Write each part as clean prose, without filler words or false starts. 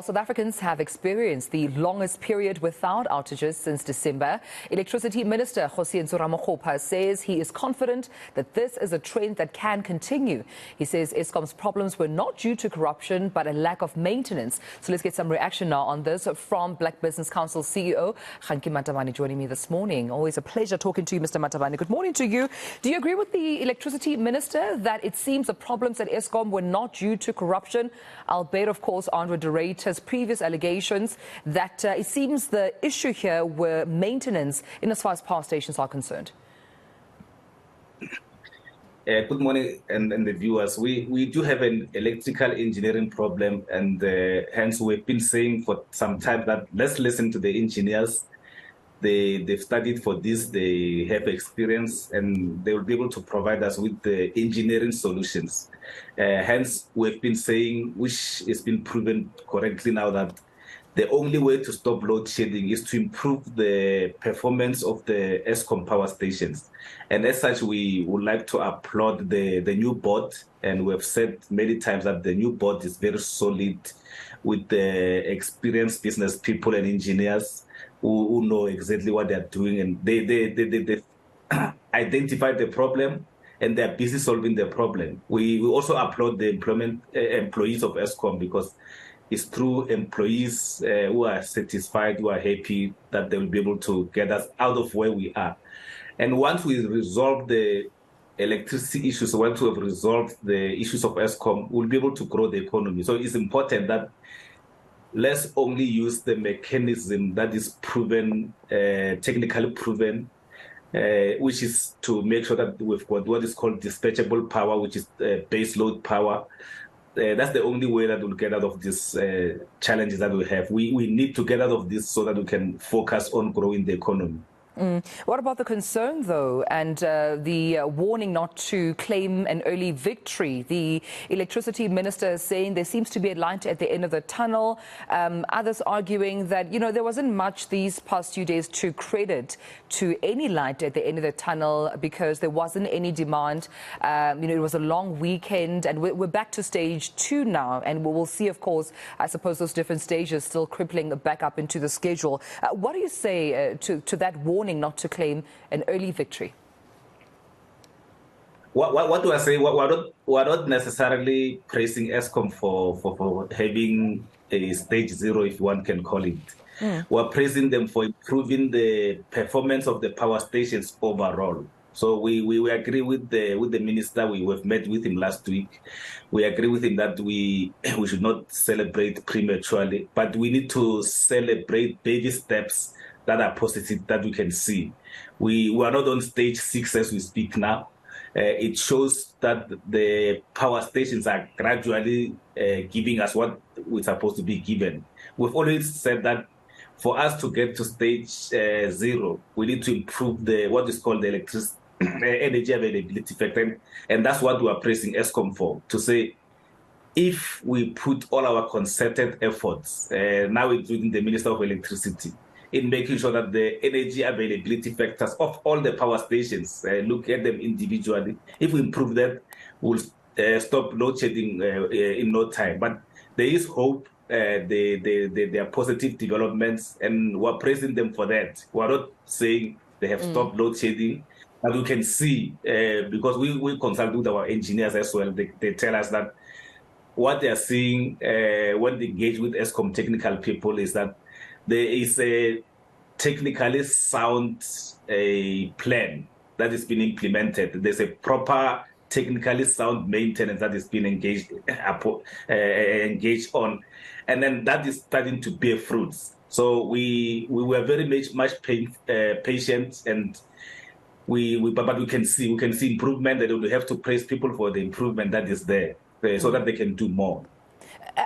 South Africans have experienced the longest period without outages since December. Electricity Minister Kgosientsho Ramokgopa says he is confident that this is a trend that can continue. He says Eskom's problems were not due to corruption but a lack of maintenance. So let's get some reaction now on this from Black Business Council CEO Kganki Matabane joining me this morning. Always a pleasure talking to you, Mr. Matabane. Good morning to you. Do you agree with the Electricity Minister that it seems the problems at Eskom were not due to corruption, albeit of course on reiterated previous allegations that it seems the issue here were maintenance in as far as power stations are concerned? Good morning, and the viewers. We do have an electrical engineering problem, and hence we've been saying for some time that let's listen to the engineers. They've studied for this, they have experience, and they will be able to provide us with the engineering solutions. Hence, we've been saying, which has been proven correctly now, that the only way to stop load shedding is to improve the performance of the Eskom power stations. And as such, we would like to applaud the new board. And we've said many times that the new board is very solid with the experienced business people and engineers who know exactly what they're doing. And they identified the problem and they're busy solving the problem. We also applaud the employees of Eskom, because it's through employees who are satisfied, who are happy, that they will be able to get us out of where we are. And once we resolve the electricity issues, once we have resolved the issues of Eskom, we'll be able to grow the economy. So it's important that let's only use the mechanism that is proven, technically proven, which is to make sure that we've got what is called dispatchable power, which is base load power. That's the only way that we'll get out of these challenges that we have. We need to get out of this so that we can focus on growing the economy. What about the concern, though, and the warning not to claim an early victory? The electricity minister is saying there seems to be a light at the end of the tunnel. Others arguing that, there wasn't much these past few days to credit to any light at the end of the tunnel because there wasn't any demand. It was a long weekend, and we're back to stage 2 now, and we will see, of course, I suppose those different stages still crippling back up into the schedule. What do you say to that warning not to claim an early victory? What do I say? We're not necessarily praising Eskom for having a stage 0, if one can call it. We're praising them for improving the performance of the power stations overall. So we agree with the minister. We've met with him last week. We agree with him that we should not celebrate prematurely, but we need to celebrate baby steps that are positive, that we can see. We are not on stage 6 as we speak now. It shows that the power stations are gradually giving us what we're supposed to be given. We've always said that for us to get to stage 0, we need to improve what is called the energy availability factor. And that's what we are praising Eskom for, to say, if we put all our concerted efforts, now including the Minister of Electricity, in making sure that the energy availability factors of all the power stations, look at them individually. If we improve that, we'll stop load shedding in no time. But there is hope. There are positive developments, and we're praising them for that. We're not saying they have stopped load shedding, but we can see, because we consult with our engineers as well. They tell us that what they are seeing when they engage with Eskom technical people is that there is a technically sound plan that has been implemented. There's a proper technically sound maintenance that has been engaged on, and then that is starting to bear fruits. So we were very much patient, and but we can see improvement, and we have to praise people for the improvement that is there, so that they can do more.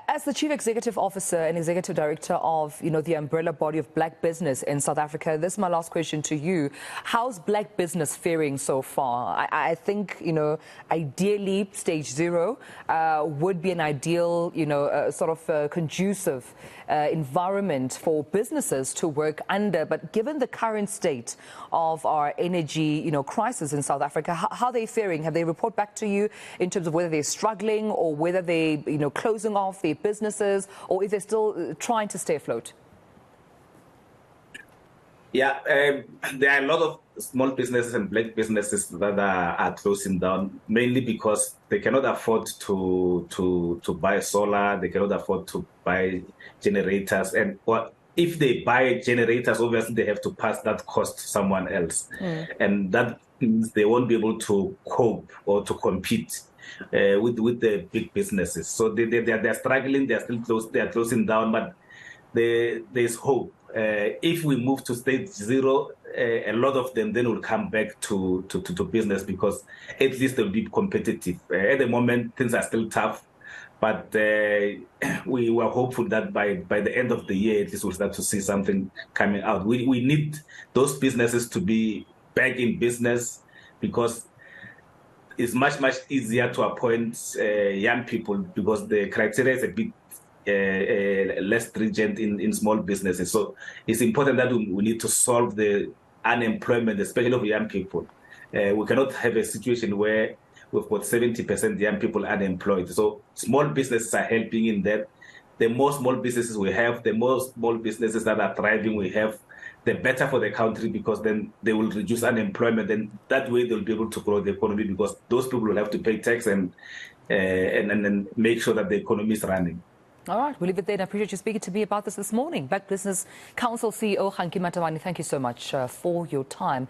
As the Chief Executive Officer and Executive Director of, the umbrella body of Black Business in South Africa, this is my last question to you. How's Black Business faring so far? I think, ideally, stage 0 would be an ideal, conducive environment for businesses to work under. But given the current state of our energy, crisis in South Africa, how are they faring? Have they report back to you in terms of whether they're struggling or whether they, closing off? their businesses, or is they still trying to stay afloat? Yeah, there are a lot of small businesses and black businesses that are closing down, mainly because they cannot afford to buy solar, they cannot afford to buy generators, and if they buy generators, obviously they have to pass that cost to someone else, and that means they won't be able to cope or to compete with the big businesses. So they're struggling, they're still close, they're closing down, but there's hope. If we move to stage zero, a lot of them then will come back to business, because at least they'll be competitive. At the moment, things are still tough, but we were hopeful that by the end of the year, at least we'll start to see something coming out. We need those businesses to be back in business, because it's much easier to appoint young people, because the criteria is a bit less stringent in small businesses. So it's important that we need to solve the unemployment, especially of young people. We cannot have a situation where we've got 70% young people unemployed. So small businesses are helping in that. The more small businesses we have, the more small businesses that are thriving we have, the better for the country, because then they will reduce unemployment. And that way they'll be able to grow the economy, because those people will have to pay tax and make sure that the economy is running. All right, we'll leave it there. I appreciate you speaking to me about this morning. Black Business Council CEO Kganki Matabane, thank you so much for your time.